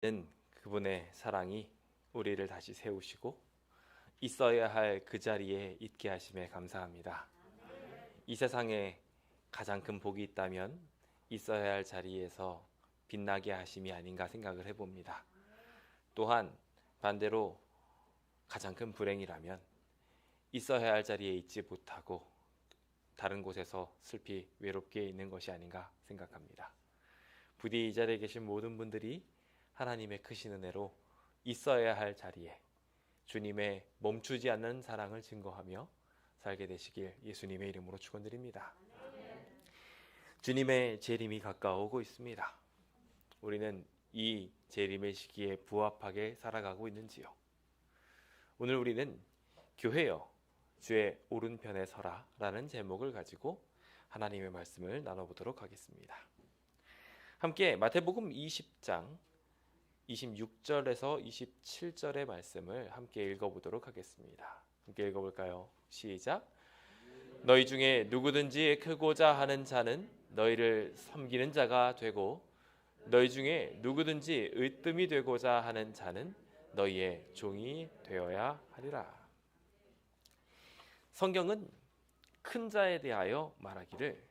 그분의 사랑이 우리를 다시 세우시고 있어야 할 그 자리에 있게 하심에 감사합니다. 이 세상에 가장 큰 복이 있다면 있어야 할 자리에서 빛나게 하심이 아닌가 생각을 해봅니다. 또한 반대로 가장 큰 불행이라면 있어야 할 자리에 있지 못하고 다른 곳에서 슬피 외롭게 있는 것이 아닌가 생각합니다. 부디 이 자리에 계신 모든 분들이 하나님의 크신 은혜로 있어야 할 자리에 주님의 멈추지 않는 사랑을 증거하며 살게 되시길 예수님의 이름으로 축원드립니다. 주님의 재림이 가까워오고 있습니다. 우리는 이 재림의 시기에 부합하게 살아가고 있는지요? 오늘 우리는 교회여 주의 오른편에 서라 라는 제목을 가지고 하나님의 말씀을 나눠보도록 하겠습니다. 함께 마태복음 20장 26절에서 27절의 말씀을 함께 읽어보도록 하겠습니다. 함께 읽어볼까요? 시작. 너희 중에 누구든지 크고자 하는 자는 너희를 섬기는 자가 되고 너희 중에 누구든지 으뜸이 되고자 하는 자는 너희의 종이 되어야 하리라. 성경은 큰 자에 대하여 말하기를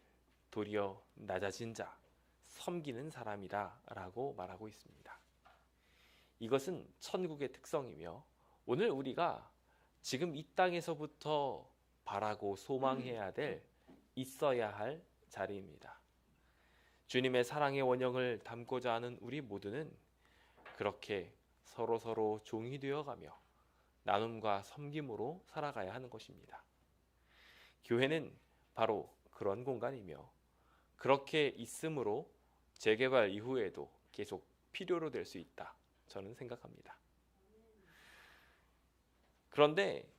도리어 낮아진 자, 섬기는 사람이다 라고 말하고 있습니다. 이것은 천국의 특성이며 오늘 우리가 지금 이 땅에서부터 바라고 소망해야 될 있어야 할 자리입니다. 주님의 사랑의 원형을 담고자 하는 우리 모두는 그렇게 서로 종이 되어가며 나눔과 섬김으로 살아가야 하는 것입니다. 교회는 바로 그런 공간이며 그렇게 있으므로 재개발 이후에도 계속 필요로 될 수 있다. 저는 생각합니다. 그런데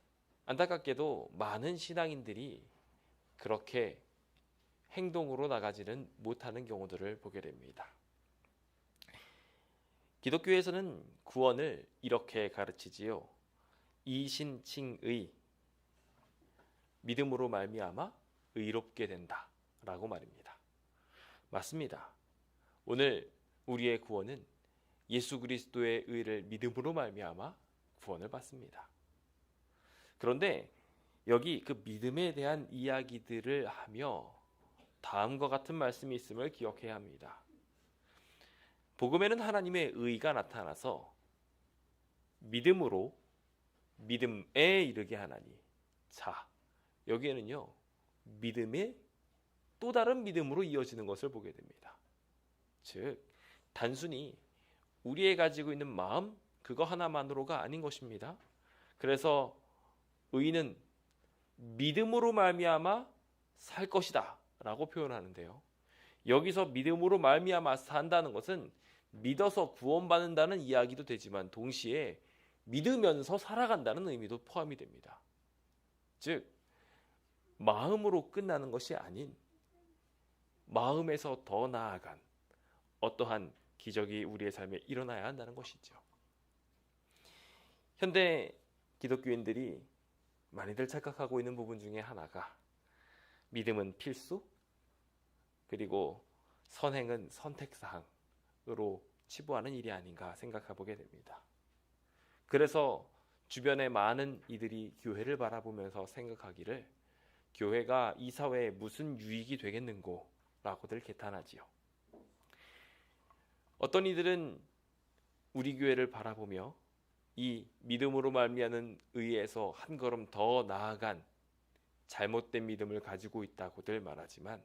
안타깝게도 많은 신앙인들이 그렇게 행동으로 나가지는 못하는 경우들을 보게 됩니다. 기독교에서는 구원을 이렇게 가르치지요. 이신칭의, 믿음으로 말미암아 의롭게 된다라고 말입니다. 맞습니다. 오늘 우리의 구원은 예수 그리스도의 의를 믿음으로 말미암아 구원을 받습니다. 그런데 여기 그 믿음에 대한 이야기들을 하며 다음과 같은 말씀이 있음을 기억해야 합니다. 복음에는 하나님의 의가 나타나서 믿음으로 믿음에 이르게 하나니, 자, 여기에는요 믿음의 또 다른 믿음으로 이어지는 것을 보게 됩니다. 즉 단순히 우리의 가지고 있는 마음 그거 하나만으로가 아닌 것입니다. 그래서 의인은 믿음으로 말미암아 살 것이다 라고 표현하는데요. 여기서 믿음으로 말미암아 산다는 것은 믿어서 구원받는다는 이야기도 되지만 동시에 믿으면서 살아간다는 의미도 포함이 됩니다. 즉 마음으로 끝나는 것이 아닌 마음에서 더 나아간 어떠한 기적이 우리의 삶에 일어나야 한다는 것이죠. 현대 기독교인들이 많이들 착각하고 있는 부분 중에 하나가 믿음은 필수, 그리고 선행은 선택사항으로 치부하는 일이 아닌가 생각해보게 됩니다. 그래서 주변의 많은 이들이 교회를 바라보면서 생각하기를 교회가 이 사회에 무슨 유익이 되겠는고 라고들 개탄하지요. 어떤 이들은 우리 교회를 바라보며 이 믿음으로 말미암는 의에서 한 걸음 더 나아간 잘못된 믿음을 가지고 있다고들 말하지만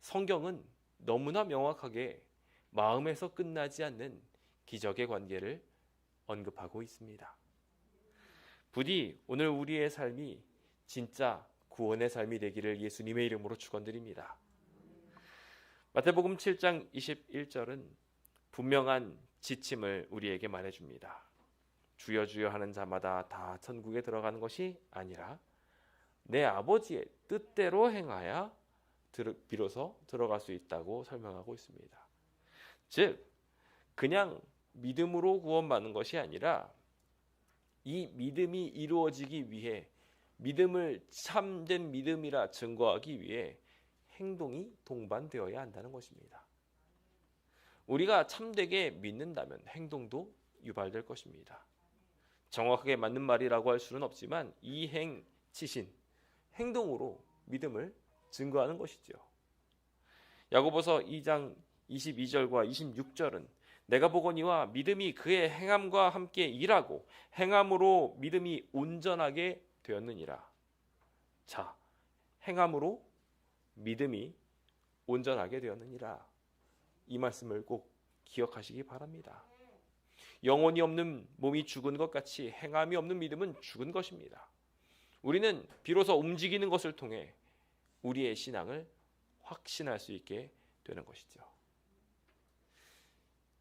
성경은 너무나 명확하게 마음에서 끝나지 않는 기적의 관계를 언급하고 있습니다. 부디 오늘 우리의 삶이 진짜 구원의 삶이 되기를 예수님의 이름으로 축원드립니다. 마태복음 7장 21절은 분명한 지침을 우리에게 말해줍니다. 주여 주여 하는 자마다 다 천국에 들어가는 것이 아니라 내 아버지의 뜻대로 행하여 비로소 들어갈 수 있다고 설명하고 있습니다. 즉 그냥 믿음으로 구원받는 것이 아니라 이 믿음이 이루어지기 위해 믿음을 참된 믿음이라 증거하기 위해 행동이 동반되어야 한다는 것입니다. 우리가 참되게 믿는다면 행동도 유발될 것입니다. 정확하게 맞는 말이라고 할 수는 없지만 이행치신, 행동으로 믿음을 증거하는 것이죠. 야고보서 2장 22절과 26절은 내가 보거니와 믿음이 그의 행함과 함께 일하고 행함으로 믿음이 온전하게 되었느니라. 자, 행함으로 믿음이 온전하게 되었느니라. 이 말씀을 꼭 기억하시기 바랍니다. 영혼이 없는 몸이 죽은 것 같이 행함이 없는 믿음은 죽은 것입니다. 우리는 비로소 움직이는 것을 통해 우리의 신앙을 확신할 수 있게 되는 것이죠.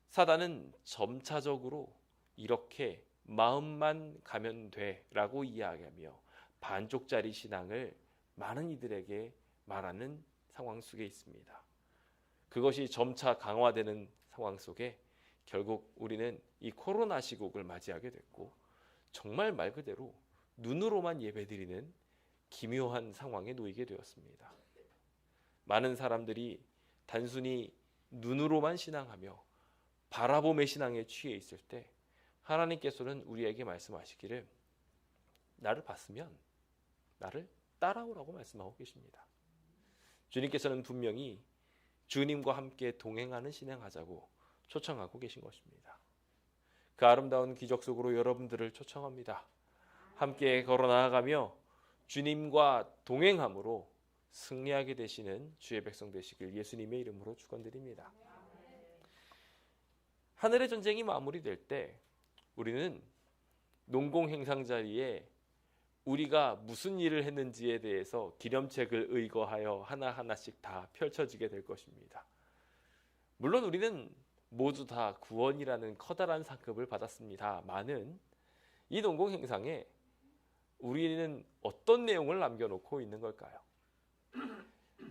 사단은 점차적으로 이렇게 마음만 가면 돼라고 이야기하며 반쪽짜리 신앙을 많은 이들에게 말하는 상황 속에 있습니다. 그것이 점차 강화되는 상황 속에 결국 우리는 이 코로나 시국을 맞이하게 됐고 정말 말 그대로 눈으로만 예배드리는 기묘한 상황에 놓이게 되었습니다. 많은 사람들이 단순히 눈으로만 신앙하며 바라봄의 신앙에 취해 있을 때 하나님께서는 우리에게 말씀하시기를 나를 봤으면 나를 따라오라고 말씀하고 계십니다. 주님께서는 분명히 주님과 함께 동행하는 신앙하자고 초청하고 계신 것입니다. 그 아름다운 기적 속으로 여러분들을 초청합니다. 함께 걸어 나아가며 주님과 동행함으로 승리하게 되시는 주의 백성 되시길 예수님의 이름으로 축원드립니다. 하늘의 전쟁이 마무리될 때 우리는 농공행상 자리에 우리가 무슨 일을 했는지에 대해서 기념책을 의거하여 하나하나씩 다 펼쳐지게 될 것입니다. 물론 우리는 모두 다 구원이라는 커다란 상급을 받았습니다만은 이 농공행상에 우리는 어떤 내용을 남겨놓고 있는 걸까요?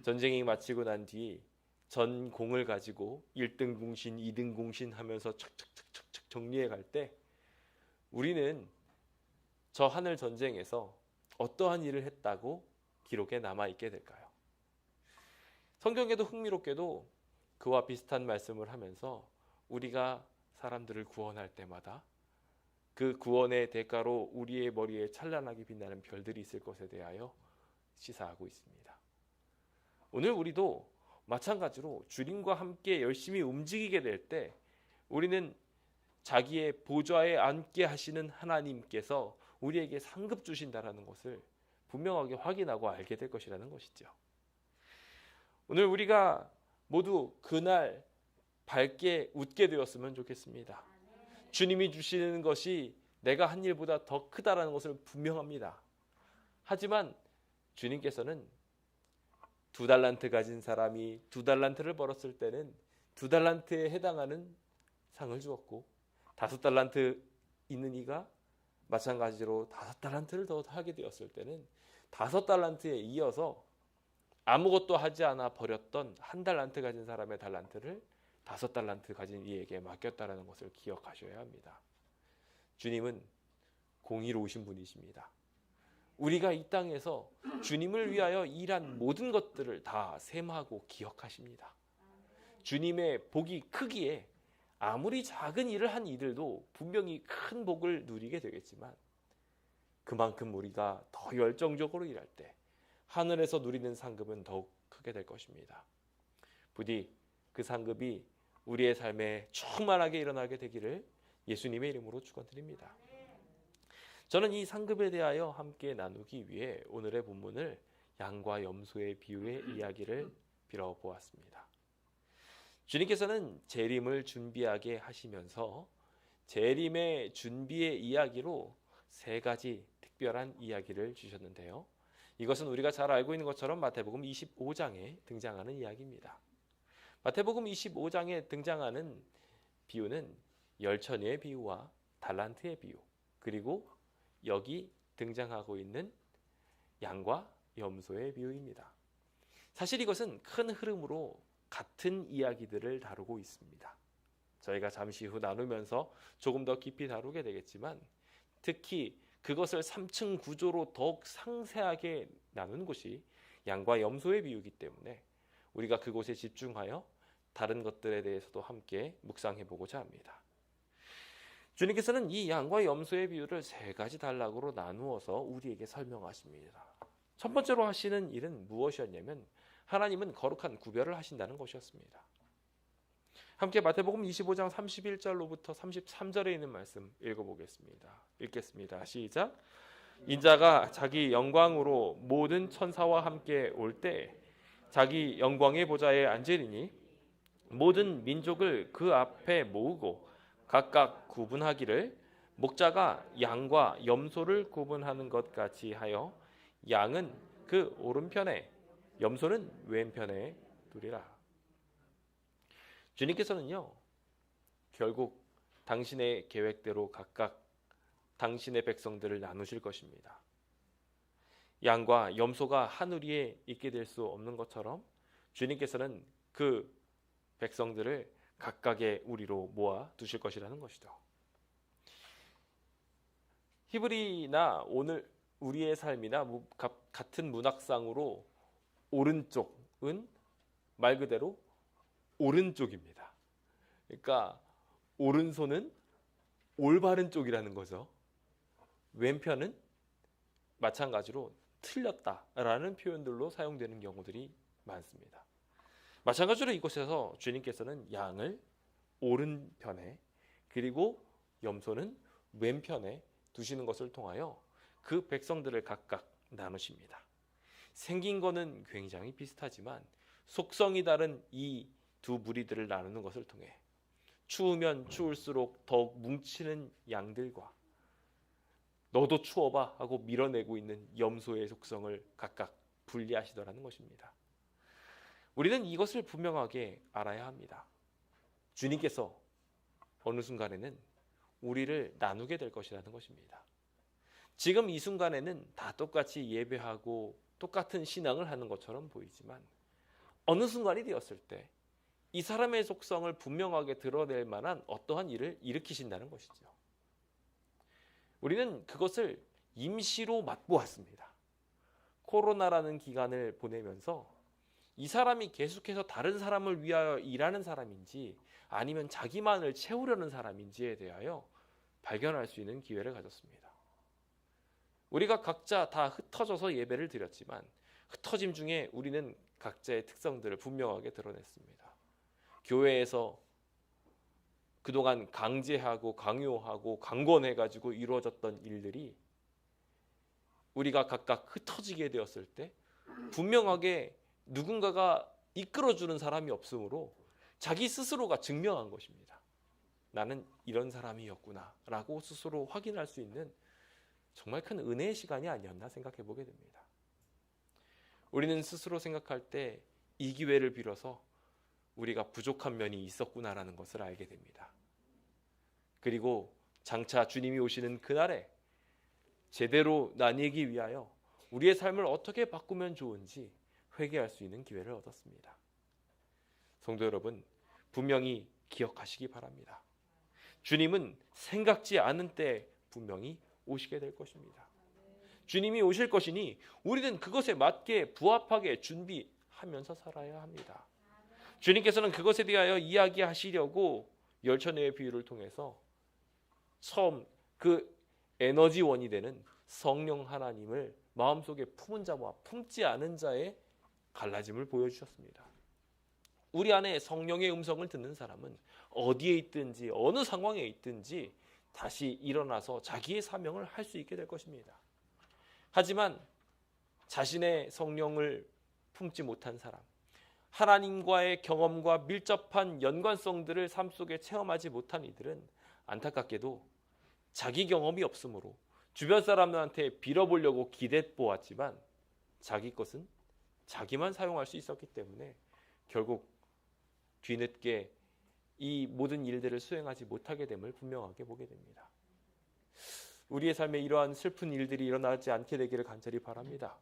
전쟁이 마치고 난 뒤 전공을 가지고 1등 공신, 2등 공신 하면서 착착착착 정리해 갈 때 우리는 저 하늘 전쟁에서 어떠한 일을 했다고 기록에 남아있게 될까요? 성경에도 흥미롭게도 그와 비슷한 말씀을 하면서 우리가 사람들을 구원할 때마다 그 구원의 대가로 우리의 머리에 찬란하게 빛나는 별들이 있을 것에 대하여 시사하고 있습니다. 오늘 우리도 마찬가지로 주님과 함께 열심히 움직이게 될 때 우리는 자기의 보좌에 앉게 하시는 하나님께서 우리에게 상급 주신다라는 것을 분명하게 확인하고 알게 될 것이라는 것이죠. 오늘 우리가 모두 그날 밝게 웃게 되었으면 좋겠습니다. 주님이 주시는 것이 내가 한 일보다 더 크다라는 것을 분명합니다. 하지만 주님께서는 2달란트 가진 사람이 2달란트를 벌었을 때는 2달란트에 해당하는 상을 주었고 5달란트 있는 이가 마찬가지로 5달란트를 더 하게 되었을 때는 5달란트에 이어서 아무것도 하지 않아 버렸던 1달란트 가진 사람의 달란트를 5달란트 가진 이에게 맡겼다는 것을 기억하셔야 합니다. 주님은 공의로우신 분이십니다. 우리가 이 땅에서 주님을 위하여 일한 모든 것들을 다 셈하고 기억하십니다. 주님의 복이 크기에 아무리 작은 일을 한 이들도 분명히 큰 복을 누리게 되겠지만 그만큼 우리가 더 열정적으로 일할 때 하늘에서 누리는 상급은 더욱 크게 될 것입니다. 부디 그 상급이 우리의 삶에 충만하게 일어나게 되기를 예수님의 이름으로 축원드립니다. 저는 이 상급에 대하여 함께 나누기 위해 오늘의 본문을 양과 염소의 비유의 이야기를 빌어보았습니다. 주님께서는 재림을 준비하게 하시면서 재림의 준비의 이야기로 3가지 특별한 이야기를 주셨는데요. 이것은 우리가 잘 알고 있는 것처럼 마태복음 25장에 등장하는 이야기입니다. 마태복음 25장에 등장하는 비유는 열처녀의 비유와 달란트의 비유, 그리고 여기 등장하고 있는 양과 염소의 비유입니다. 사실 이것은 큰 흐름으로 같은 이야기들을 다루고 있습니다. 저희가 잠시 후 나누면서 조금 더 깊이 다루게 되겠지만 특히 그것을 3층 구조로 더욱 상세하게 나눈 곳이 양과 염소의 비유이기 때문에 우리가 그곳에 집중하여 다른 것들에 대해서도 함께 묵상해 보고자 합니다. 주님께서는 이 양과 염소의 비유를 세 가지 단락으로 나누어서 우리에게 설명하십니다. 첫 번째로 하시는 일은 무엇이었냐면 하나님은 거룩한 구별을 하신다는 것이었습니다. 함께 마태복음 25장 31절로부터 33절에 있는 말씀 읽어보겠습니다. 읽겠습니다. 시작. 인자가 자기 영광으로 모든 천사와 함께 올 때 자기 영광의 보좌에 앉으리니 모든 민족을 그 앞에 모으고 각각 구분하기를 목자가 양과 염소를 구분하는 것 같이 하여 양은 그 오른편에 염소는 왼편에 두리라. 주님께서는요, 결국 당신의 계획대로 각각 당신의 백성들을 나누실 것입니다. 양과 염소가 하늘 위에 있게 될 수 없는 것처럼 주님께서는 그 백성들을 각각의 우리로 모아 두실 것이라는 것이죠. 히브리나 오늘 우리의 삶이나 같은 문학상으로 오른쪽은 말 그대로 오른쪽입니다. 그러니까 오른손은 올바른 쪽이라는 거죠. 왼편은 마찬가지로 틀렸다라는 표현들로 사용되는 경우들이 많습니다. 마찬가지로 이곳에서 주님께서는 양을 오른편에 그리고 염소는 왼편에 두시는 것을 통하여 그 백성들을 각각 나누십니다. 생긴 거는 굉장히 비슷하지만 속성이 다른 이 두 무리들을 나누는 것을 통해 추우면 추울수록 더욱 뭉치는 양들과 너도 추워봐 하고 밀어내고 있는 염소의 속성을 각각 분리하시더라는 것입니다. 우리는 이것을 분명하게 알아야 합니다. 주님께서 어느 순간에는 우리를 나누게 될 것이라는 것입니다. 지금 이 순간에는 다 똑같이 예배하고 똑같은 신앙을 하는 것처럼 보이지만 어느 순간이 되었을 때 이 사람의 속성을 분명하게 드러낼 만한 어떠한 일을 일으키신다는 것이죠. 우리는 그것을 임시로 맛보았습니다. 코로나라는 기간을 보내면서 이 사람이 계속해서 다른 사람을 위하여 일하는 사람인지 아니면 자기만을 채우려는 사람인지에 대하여 발견할 수 있는 기회를 가졌습니다. 우리가 각자 다 흩어져서 예배를 드렸지만 흩어짐 중에 우리는 각자의 특성들을 분명하게 드러냈습니다. 교회에서 그동안 강제하고 강요하고 강권해가지고 이루어졌던 일들이 우리가 각각 흩어지게 되었을 때 분명하게 누군가가 이끌어주는 사람이 없으므로 자기 스스로가 증명한 것입니다. 나는 이런 사람이었구나 라고 스스로 확인할 수 있는 정말 큰 은혜의 시간이 아니었나 생각해 보게 됩니다. 우리는 스스로 생각할 때 이 기회를 빌어서 우리가 부족한 면이 있었구나라는 것을 알게 됩니다. 그리고 장차 주님이 오시는 그날에 제대로 나뉘기 위하여 우리의 삶을 어떻게 바꾸면 좋은지 회개할 수 있는 기회를 얻었습니다. 성도 여러분, 분명히 기억하시기 바랍니다. 주님은 생각지 않은 때 분명히 오시게 될 것입니다. 주님이 오실 것이니 우리는 그것에 맞게 부합하게 준비하면서 살아야 합니다. 주님께서는 그것에 대하여 이야기하시려고 열처녀의 비유를 통해서 처음 그 에너지원이 되는 성령 하나님을 마음속에 품은 자와 품지 않은 자의 갈라짐을 보여주셨습니다. 우리 안에 성령의 음성을 듣는 사람은 어디에 있든지 어느 상황에 있든지 다시 일어나서 자기의 사명을 할 수 있게 될 것입니다. 하지만 자신의 성령을 품지 못한 사람, 하나님과의 경험과 밀접한 연관성들을 삶 속에 체험하지 못한 이들은 안타깝게도 자기 경험이 없으므로 주변 사람들한테 빌어보려고 기대 보았지만 자기 것은 자기만 사용할 수 있었기 때문에 결국 뒤늦게 이 모든 일들을 수행하지 못하게 됨을 분명하게 보게 됩니다. 우리의 삶에 이러한 슬픈 일들이 일어나지 않게 되기를 간절히 바랍니다.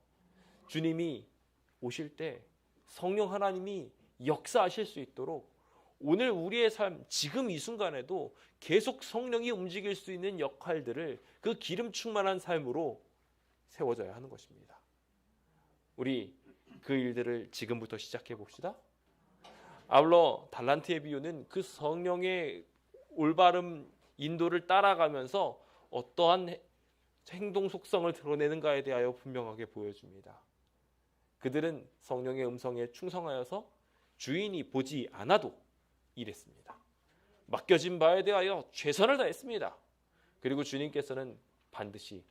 주님이 오실 때 성령 하나님이 역사하실 수 있도록 오늘 우리의 삶, 지금 이 순간에도 계속 성령이 움직일 수 있는 역할들을 그 기름 충만한 삶으로 세워져야 하는 것입니다. 우리 그 일들을 지금부터 시작해 봅시다. 아울러 달란트의 비유는 그 성령의 올바른 인도를 따라가면서 어떠한 행동 속성을 드러내는가에 대하여 분명하게 보여줍니다. 그들은 성령의 음성에 충성하여서 주인이 보지 않아도 일했습니다. 맡겨진 바에 대하여 최선을 다했습니다. 그리고 주님께서는 반드시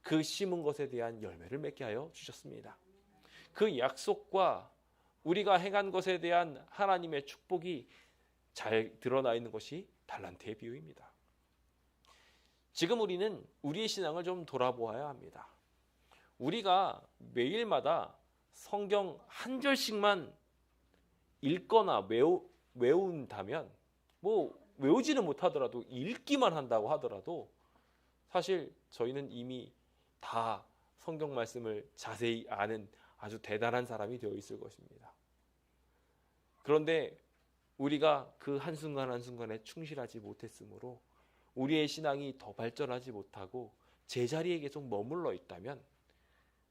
그 심은 것에 대한 열매를 맺게 하여 주셨습니다. 그 약속과 우리가 행한 것에 대한 하나님의 축복이 잘 드러나 있는 것이 달란트의 비유입니다. 지금 우리는 우리의 신앙을 좀 돌아보아야 합니다. 우리가 매일마다 성경 한 절씩만 읽거나 외운다면, 외우지는 못하더라도 읽기만 한다고 하더라도 사실 저희는 이미 다 성경 말씀을 자세히 아는 아주 대단한 사람이 되어 있을 것입니다. 그런데 우리가 그 한순간 한순간에 충실하지 못했으므로 우리의 신앙이 더 발전하지 못하고 제자리에 계속 머물러 있다면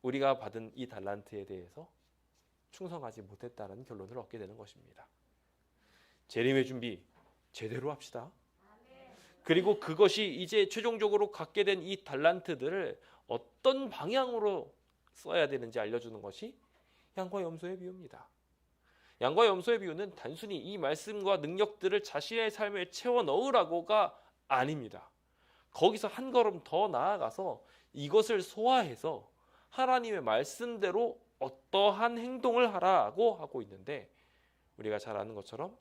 우리가 받은 이 달란트에 대해서 충성하지 못했다는 결론을 얻게 되는 것입니다. 재림의 준비 제대로 합시다. 그리고 그것이 이제 최종적으로 갖게 된 이 달란트들을 어떤 방향으로 써야 되는지 알려주는 것이 양과 염소의 비유입니다. 양과 염소의 비유는 단순히 이 말씀과 능력들을 자신의 삶에 채워 넣으라고가 아닙니다. 거기서 한 걸음 더 나아가서 이것을 소화해서 하나님의 말씀대로 어떠한 행동을 하라고 하고 있는데, 우리가 잘 아는 것처럼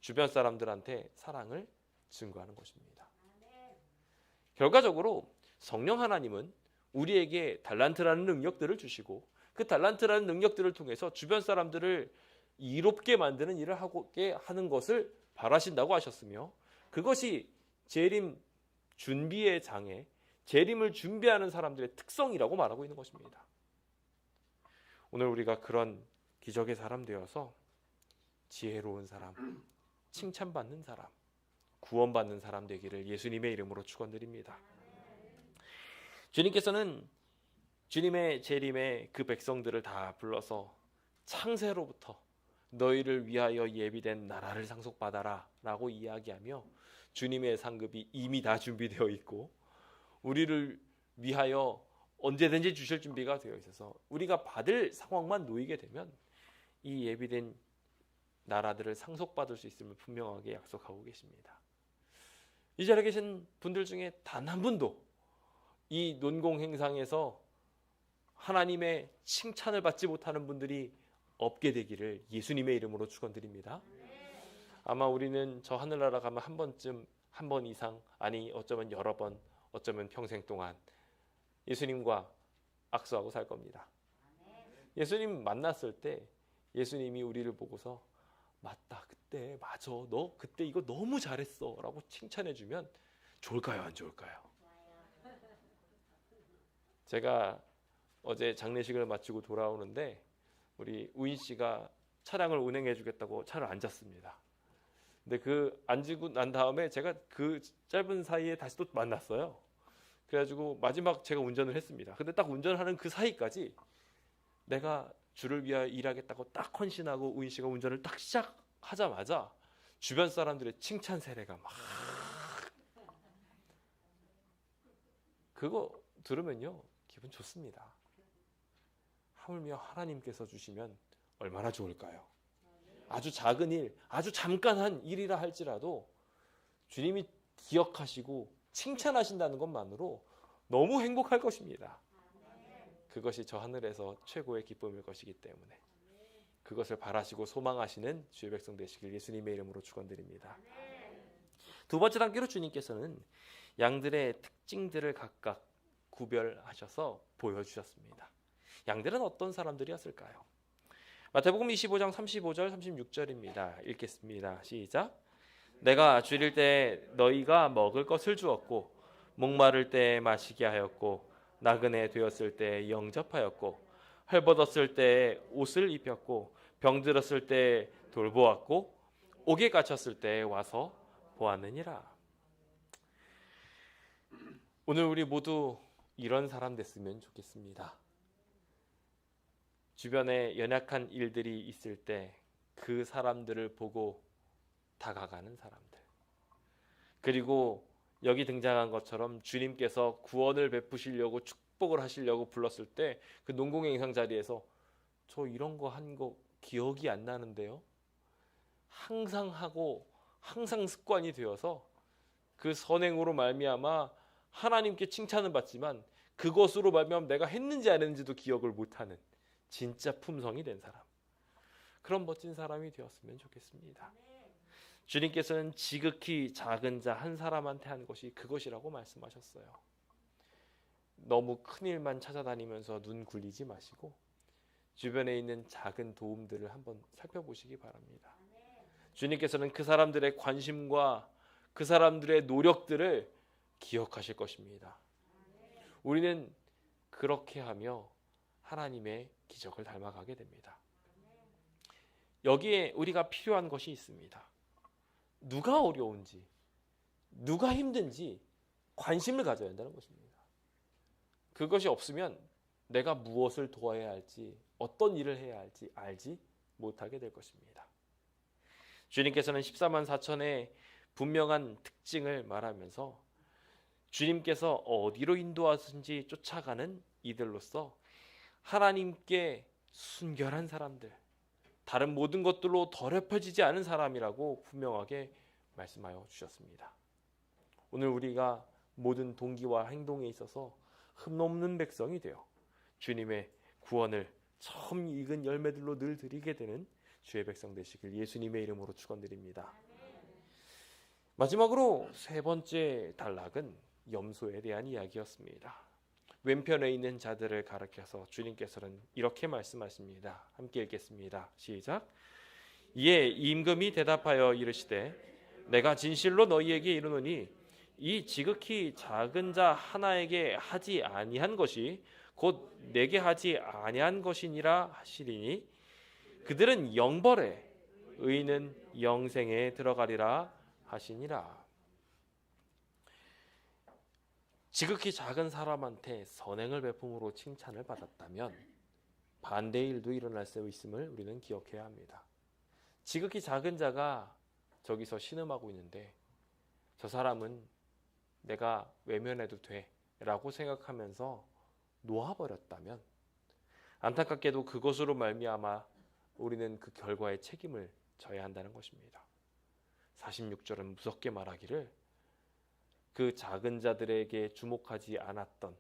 주변 사람들한테 사랑을 증거하는 것입니다. 결과적으로 성령 하나님은 우리에게 달란트라는 능력들을 주시고 그 달란트라는 능력들을 통해서 주변 사람들을 이롭게 만드는 일을 하게 하는 것을 바라신다고 하셨으며, 그것이 재림 준비의 장에 재림을 준비하는 사람들의 특성이라고 말하고 있는 것입니다. 오늘 우리가 그런 기적의 사람 되어서 지혜로운 사람, 칭찬받는 사람, 구원받는 사람 되기를 예수님의 이름으로 축원드립니다. 주님께서는 주님의 재림에 그 백성들을 다 불러서 창세로부터 너희를 위하여 예비된 나라를 상속받아라 라고 이야기하며, 주님의 상급이 이미 다 준비되어 있고 우리를 위하여 언제든지 주실 준비가 되어 있어서 우리가 받을 상황만 놓이게 되면 이 예비된 나라들을 상속받을 수 있음을 분명하게 약속하고 계십니다. 이 자리에 계신 분들 중에 단 한 분도 이 논공행상에서 하나님의 칭찬을 받지 못하는 분들이 없게 되기를 예수님의 이름으로 축원드립니다. 아마 우리는 저 하늘나라 가면 한 번쯤, 한 번 이상, 아니 어쩌면 여러 번, 어쩌면 평생 동안 예수님과 악수하고 살 겁니다. 예수님 만났을 때 예수님이 우리를 보고서 맞다, 그때 맞아, 너 그때 이거 너무 잘했어 라고 칭찬해주면 좋을까요, 안 좋을까요? 제가 어제 장례식을 마치고 돌아오는데 우리 우인 씨가 차량을 운행해 주겠다고 차를 앉았습니다. 근데 그 앉고 난 다음에 제가 그 짧은 사이에 다시 또 만났어요. 그래가지고 마지막 제가 운전을 했습니다. 근데 딱 운전하는 그 사이까지 내가 주를 위하여 일하겠다고 딱 헌신하고 우인 씨가 운전을 딱 시작하자마자 주변 사람들의 칭찬 세례가 막, 그거 들으면요 기분 좋습니다. 하물며 하나님께서 주시면 얼마나 좋을까요? 아주 작은 일, 아주 잠깐 한 일이라 할지라도 주님이 기억하시고 칭찬하신다는 것만으로 너무 행복할 것입니다. 그것이 저 하늘에서 최고의 기쁨일 것이기 때문에 그것을 바라시고 소망하시는 주의 백성 되시길 예수님의 이름으로 축원드립니다. 두 번째 단계로 주님께서는 양들의 특징들을 각각 구별하셔서 보여주셨습니다. 양들은 어떤 사람들이었을까요? 마태복음 25장 35절 36절입니다. 읽겠습니다. 시작. 내가 줄일 때 너희가 먹을 것을 주었고 목마를 때 마시게 하였고 나그네 되었을 때 영접하였고 헐벗었을 때 옷을 입혔고 병들었을 때 돌보았고 옥에 갇혔을 때 와서 보았느니라. 오늘 우리 모두 이런 사람 됐으면 좋겠습니다. 주변에 연약한 일들이 있을 때 그 사람들을 보고 다가가는 사람들. 그리고 여기 등장한 것처럼 주님께서 구원을 베푸시려고 축복을 하시려고 불렀을 때 그 농공행상 자리에서 저 이런 거 한 거 기억이 안 나는데요. 항상 하고 항상 습관이 되어서 그 선행으로 말미암아 하나님께 칭찬은 받지만 그것으로 말미암아 내가 했는지 안 했는지도 기억을 못하는 진짜 품성이 된 사람. 그런 멋진 사람이 되었으면 좋겠습니다. 주님께서는 지극히 작은 자 한 사람한테 한 것이 그것이라고 말씀하셨어요. 너무 큰 일만 찾아다니면서 눈 굴리지 마시고 주변에 있는 작은 도움들을 한번 살펴보시기 바랍니다. 주님께서는 그 사람들의 관심과 그 사람들의 노력들을 기억하실 것입니다. 우리는 그렇게 하며 하나님의 기적을 닮아가게 됩니다. 여기에 우리가 필요한 것이 있습니다. 누가 어려운지, 누가 힘든지 관심을 가져야 한다는 것입니다. 그것이 없으면 내가 무엇을 도와야 할지, 어떤 일을 해야 할지 알지 못하게 될 것입니다. 주님께서는 14만 4천의 분명한 특징을 말하면서 주님께서 어디로 인도하든지 쫓아가는 이들로서 하나님께 순결한 사람들, 다른 모든 것들로 더럽혀지지 않은 사람이라고 분명하게 말씀하여 주셨습니다. 오늘 우리가 모든 동기와 행동에 있어서 흠없는 백성이 되어 주님의 구원을 처음 익은 열매들로 늘 드리게 되는 주의 백성 되시길 예수님의 이름으로 축원드립니다. 마지막으로 세 번째 단락은 염소에 대한 이야기였습니다. 왼편에 있는 자들을 가리켜서 주님께서는 이렇게 말씀하십니다. 함께 읽겠습니다. 시작. 이에 임금이 대답하여 이르시되 내가 진실로 너희에게 이르노니 이 지극히 작은 자 하나에게 하지 아니한 것이 곧 내게 하지 아니한 것이니라 하시리니 그들은 영벌에 의인은 영생에 들어가리라 하시니라. 지극히 작은 사람한테 선행을 베품으로 칭찬을 받았다면 반대의 일도 일어날 수 있음을 우리는 기억해야 합니다. 지극히 작은 자가 저기서 신음하고 있는데 저 사람은 내가 외면해도 돼 라고 생각하면서 놓아버렸다면 안타깝게도 그것으로 말미암아 우리는 그 결과의 책임을 져야 한다는 것입니다. 46절은 무섭게 말하기를 그 작은 자들에게 주목하지 않았던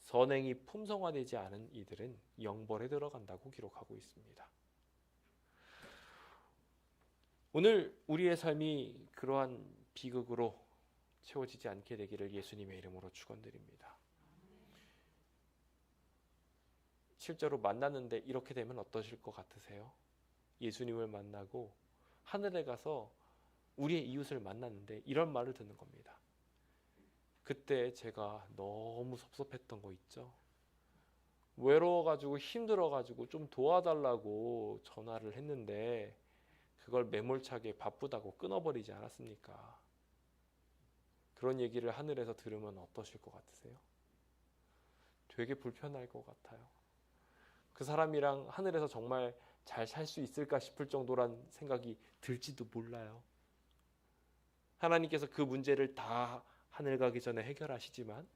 선행이 품성화되지 않은 이들은 영벌에 들어간다고 기록하고 있습니다. 오늘 우리의 삶이 그러한 비극으로 채워지지 않게 되기를 예수님의 이름으로 축원드립니다. 실제로 만났는데 이렇게 되면 어떠실 것 같으세요? 예수님을 만나고 하늘에 가서 우리의 이웃을 만났는데 이런 말을 듣는 겁니다. 그때 제가 너무 섭섭했던 거 있죠? 외로워가지고 힘들어가지고 좀 도와달라고 전화를 했는데 그걸 매몰차게 바쁘다고 끊어버리지 않았습니까? 그런 얘기를 하늘에서 들으면 어떠실 것 같으세요? 되게 불편할 것 같아요. 그 사람이랑 하늘에서 정말 잘 살 수 있을까 싶을 정도란 생각이 들지도 몰라요. 하나님께서 그 문제를 다 하늘 가기 전에 해결하시지만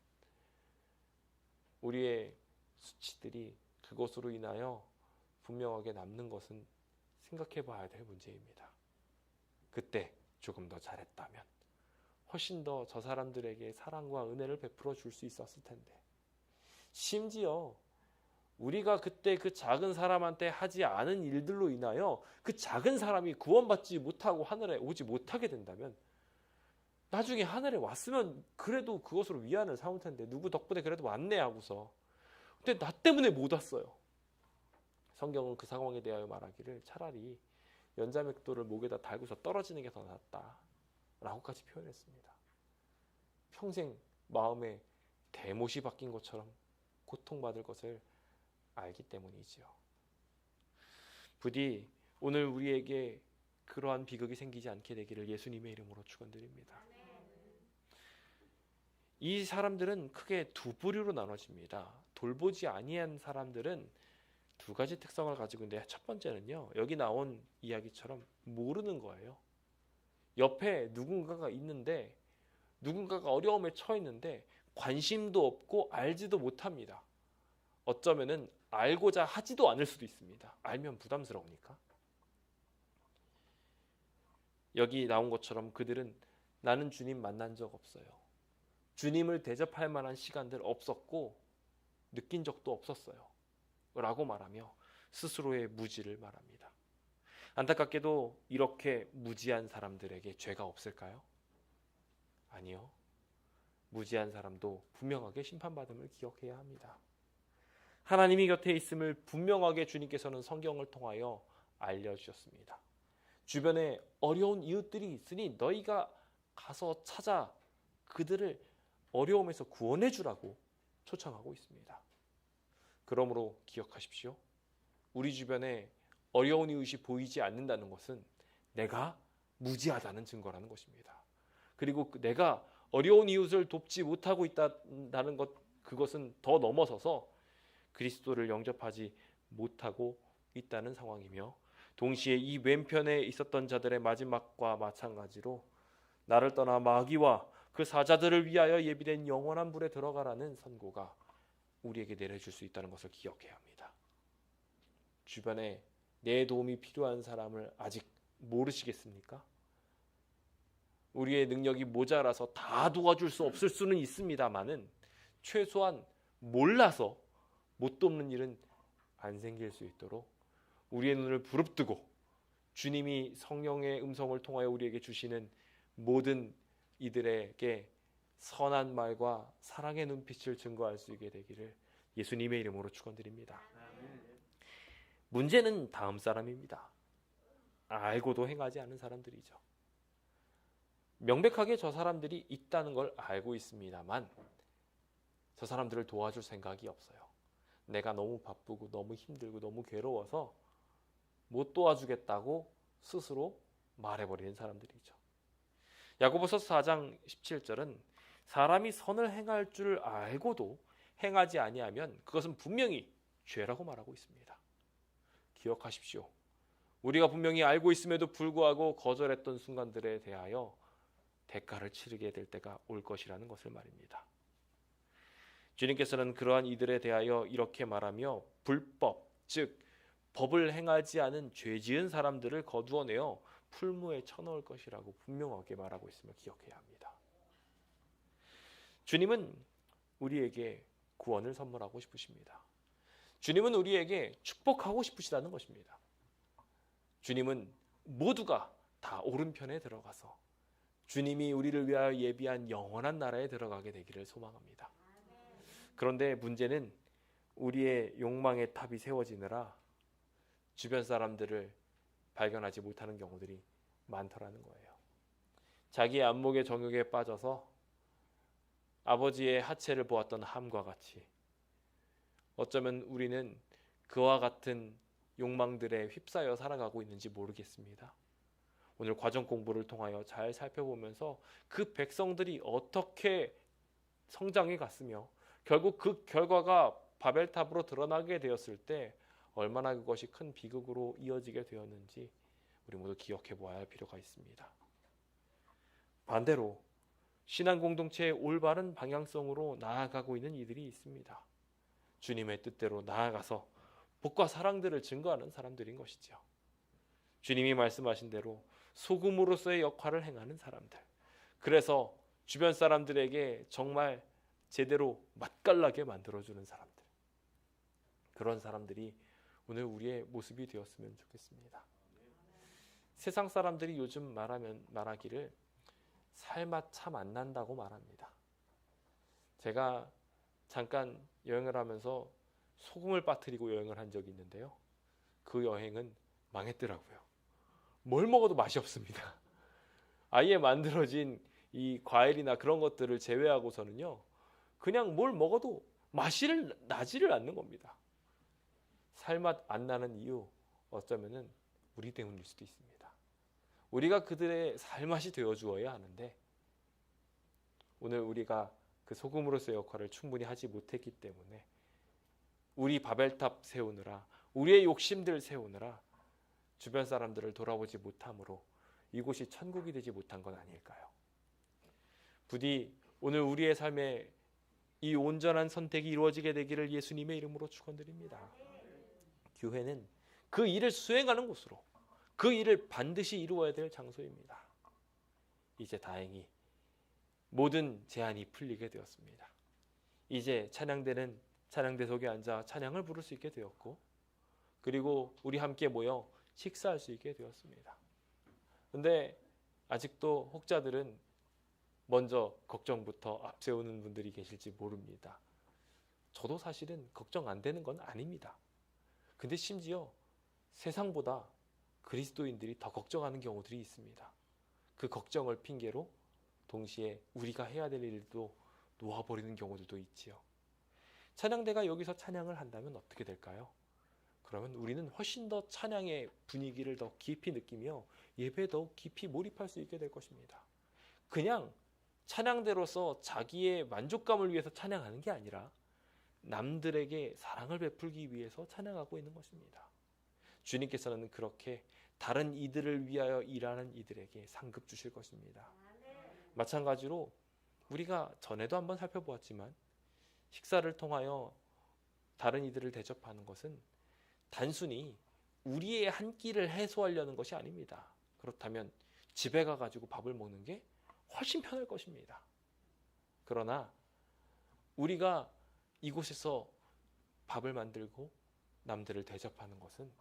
우리의 수치들이 그것으로 인하여 분명하게 남는 것은 생각해 봐야 될 문제입니다. 그때 조금 더 잘했다면 훨씬 더 저 사람들에게 사랑과 은혜를 베풀어 줄 수 있었을 텐데 심지어 우리가 그때 그 작은 사람한테 하지 않은 일들로 인하여 그 작은 사람이 구원받지 못하고 하늘에 오지 못하게 된다면 나중에 하늘에 왔으면 그래도 그것으로 위안을 삼을 텐데 누구 덕분에 그래도 왔네 하고서 근데 나 때문에 못 왔어요. 성경은 그 상황에 대하여 말하기를 차라리 연자맥도를 목에다 달고서 떨어지는 게 더 낫다 라고까지 표현했습니다. 평생 마음에 대못이 박힌 것처럼 고통받을 것을 알기 때문이지요. 부디 오늘 우리에게 그러한 비극이 생기지 않게 되기를 예수님의 이름으로 축원드립니다. 이 사람들은 크게 두 부류로 나눠집니다. 돌보지 아니한 사람들은 두 가지 특성을 가지고 있는데, 첫 번째는요, 여기 나온 이야기처럼 모르는 거예요. 옆에 누군가가 있는데, 누군가가 어려움에 처했는데 관심도 없고 알지도 못합니다. 어쩌면은 알고자 하지도 않을 수도 있습니다. 알면 부담스러우니까. 여기 나온 것처럼 그들은 나는 주님 만난 적 없어요. 주님을 대접할 만한 시간들 없었고 느낀 적도 없었어요. 라고 말하며 스스로의 무지를 말합니다. 안타깝게도 이렇게 무지한 사람들에게 죄가 없을까요? 아니요. 무지한 사람도 분명하게 심판받음을 기억해야 합니다. 하나님이 곁에 있음을 분명하게 주님께서는 성경을 통하여 알려주셨습니다. 주변에 어려운 이웃들이 있으니 너희가 가서 찾아 그들을 어려움에서 구원해 주라고 초청하고 있습니다. 그러므로 기억하십시오. 우리 주변에 어려운 이웃이 보이지 않는다는 것은 내가 무지하다는 증거라는 것입니다. 그리고 내가 어려운 이웃을 돕지 못하고 있다는 것, 그것은 더 넘어서서 그리스도를 영접하지 못하고 있다는 상황이며, 동시에 이 왼편에 있었던 자들의 마지막과 마찬가지로 나를 떠나 마귀와 그 사자들을 위하여 예비된 영원한 불에 들어가라는 선고가 우리에게 내려질 수 있다는 것을 기억해야 합니다. 주변에 내 도움이 필요한 사람을 아직 모르시겠습니까? 우리의 능력이 모자라서 다 도와줄 수 없을 수는 있습니다만은 최소한 몰라서 못 돕는 일은 안 생길 수 있도록 우리의 눈을 부릅뜨고 주님이 성령의 음성을 통하여 우리에게 주시는 모든 이들에게 선한 말과 사랑의 눈빛을 증거할 수 있게 되기를 예수님의 이름으로 축원드립니다. 문제는 다음 사람입니다. 알고도 행하지 않은 사람들이죠. 명백하게 저 사람들이 있다는 걸 알고 있습니다만 저 사람들을 도와줄 생각이 없어요. 내가 너무 바쁘고 너무 힘들고 너무 괴로워서 못 도와주겠다고 스스로 말해버리는 사람들이죠. 야고보서 4장 17절은 사람이 선을 행할 줄 알고도 행하지 아니하면 그것은 분명히 죄라고 말하고 있습니다. 기억하십시오. 우리가 분명히 알고 있음에도 불구하고 거절했던 순간들에 대하여 대가를 치르게 될 때가 올 것이라는 것을 말입니다. 주님께서는 그러한 이들에 대하여 이렇게 말하며 불법, 즉 법을 행하지 않은 죄 지은 사람들을 거두어내어 풀무에 쳐넣을 것이라고 분명하게 말하고 있음을 기억해야 합니다. 주님은 우리에게 구원을 선물하고 싶으십니다. 주님은 우리에게 축복하고 싶으시다는 것입니다. 주님은 모두가 다 오른편에 들어가서 주님이 우리를 위하여 예비한 영원한 나라에 들어가게 되기를 소망합니다. 그런데 문제는 우리의 욕망의 탑이 세워지느라 주변 사람들을 발견하지 못하는 경우들이 많더라는 거예요. 자기의 안목의 정욕에 빠져서 아버지의 하체를 보았던 함과 같이 어쩌면 우리는 그와 같은 욕망들에 휩싸여 살아가고 있는지 모르겠습니다. 오늘 과정 공부를 통하여 잘 살펴보면서 그 백성들이 어떻게 성장해 갔으며 결국 그 결과가 바벨탑으로 드러나게 되었을 때 얼마나 그것이 큰 비극으로 이어지게 되었는지 우리 모두 기억해 보아야 할 필요가 있습니다. 반대로 신앙 공동체의 올바른 방향성으로 나아가고 있는 이들이 있습니다. 주님의 뜻대로 나아가서 복과 사랑들을 증거하는 사람들인 것이죠. 주님이 말씀하신 대로 소금으로서의 역할을 행하는 사람들, 그래서 주변 사람들에게 정말 제대로 맛깔나게 만들어주는 사람들, 그런 사람들이 오늘 우리의 모습이 되었으면 좋겠습니다. 세상 사람들이 요즘 말하기를 살맛 참 안 난다고 말합니다. 제가 잠깐 여행을 하면서 소금을 빠뜨리고 여행을 한 적이 있는데요. 그 여행은 망했더라고요. 뭘 먹어도 맛이 없습니다. 아예 만들어진 이 과일이나 그런 것들을 제외하고서는요, 그냥 뭘 먹어도 맛이 나지를 않는 겁니다. 살맛 안 나는 이유, 어쩌면은 우리 때문일 수도 있습니다. 우리가 그들의 살맛이 되어 주어야 하는데 오늘 우리가 그 소금으로서의 역할을 충분히 하지 못했기 때문에 우리 바벨탑 세우느라 우리의 욕심들 세우느라 주변 사람들을 돌아보지 못함으로 이곳이 천국이 되지 못한 건 아닐까요? 부디 오늘 우리의 삶에 이 온전한 선택이 이루어지게 되기를 예수님의 이름으로 축원드립니다. 교회는 그 일을 수행하는 곳으로, 그 일을 반드시 이루어야 될 장소입니다. 이제 다행히 모든 제한이 풀리게 되었습니다. 이제 찬양대는 찬양대석에 앉아 찬양을 부를 수 있게 되었고, 그리고 우리 함께 모여 식사할 수 있게 되었습니다. 그런데 아직도 혹자들은 먼저 걱정부터 앞세우는 분들이 계실지 모릅니다. 저도 사실은 걱정 안 되는 건 아닙니다. 근데 심지어 세상보다 그리스도인들이 더 걱정하는 경우들이 있습니다. 그 걱정을 핑계로 동시에 우리가 해야 될 일도 놓아버리는 경우들도 있지요. 찬양대가 여기서 찬양을 한다면 어떻게 될까요? 그러면 우리는 훨씬 더 찬양의 분위기를 더 깊이 느끼며 예배에 더 깊이 몰입할 수 있게 될 것입니다. 그냥 찬양대로서 자기의 만족감을 위해서 찬양하는 게 아니라 남들에게 사랑을 베풀기 위해서 찬양하고 있는 것입니다. 주님께서는 그렇게 다른 이들을 위하여 일하는 이들에게 상급 주실 것입니다. 마찬가지로 우리가 전에도 한번 살펴보았지만 식사를 통하여 다른 이들을 대접하는 것은 단순히 우리의 한 끼를 해소하려는 것이 아닙니다. 그렇다면 집에 가가지고 밥을 먹는 게 훨씬 편할 것입니다. 그러나 우리가 이곳에서 밥을 만들고 남들을 대접하는 것은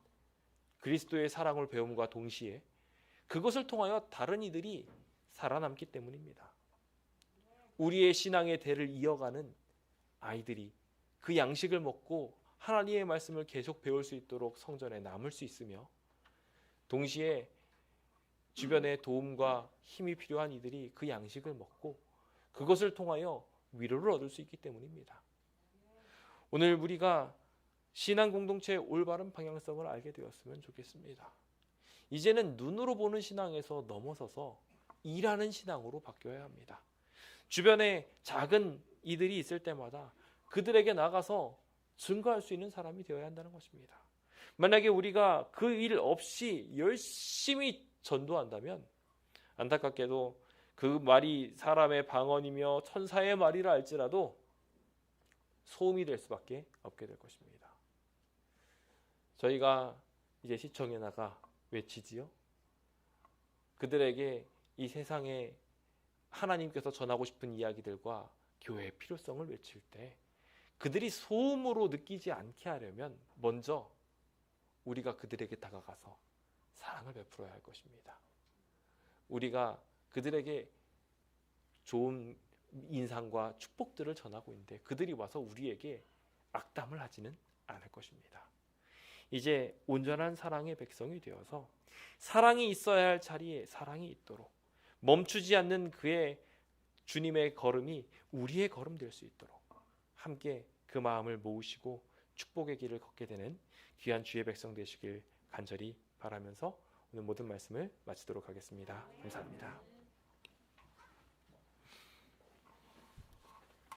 그리스도의 사랑을 배움과 동시에 그것을 통하여 다른 이들이 살아남기 때문입니다. 우리의 신앙의 대를 이어가는 아이들이 그 양식을 먹고 하나님의 말씀을 계속 배울 수 있도록 성전에 남을 수 있으며, 동시에 주변에 도움과 힘이 필요한 이들이 그 양식을 먹고 그것을 통하여 위로를 얻을 수 있기 때문입니다. 오늘 우리가 신앙 공동체의 올바른 방향성을 알게 되었으면 좋겠습니다. 이제는 눈으로 보는 신앙에서 넘어서서 일하는 신앙으로 바뀌어야 합니다. 주변에 작은 이들이 있을 때마다 그들에게 나가서 증거할 수 있는 사람이 되어야 한다는 것입니다. 만약에 우리가 그 일 없이 열심히 전도한다면 안타깝게도 그 말이 사람의 방언이며 천사의 말이라 할지라도 소음이 될 수밖에 없게 될 것입니다. 저희가 이제 시청에 나가 외치지요. 그들에게 이 세상에 하나님께서 전하고 싶은 이야기들과 교회의 필요성을 외칠 때 그들이 소음으로 느끼지 않게 하려면 먼저 우리가 그들에게 다가가서 사랑을 베풀어야 할 것입니다. 우리가 그들에게 좋은 인상과 축복들을 전하고 있는데 그들이 와서 우리에게 악담을 하지는 않을 것입니다. 이제 온전한 사랑의 백성이 되어서 사랑이 있어야 할 자리에 사랑이 있도록, 멈추지 않는 그의 주님의 걸음이 우리의 걸음 될 수 있도록 함께 그 마음을 모으시고 축복의 길을 걷게 되는 귀한 주의 백성 되시길 간절히 바라면서 오늘 모든 말씀을 마치도록 하겠습니다. 감사합니다.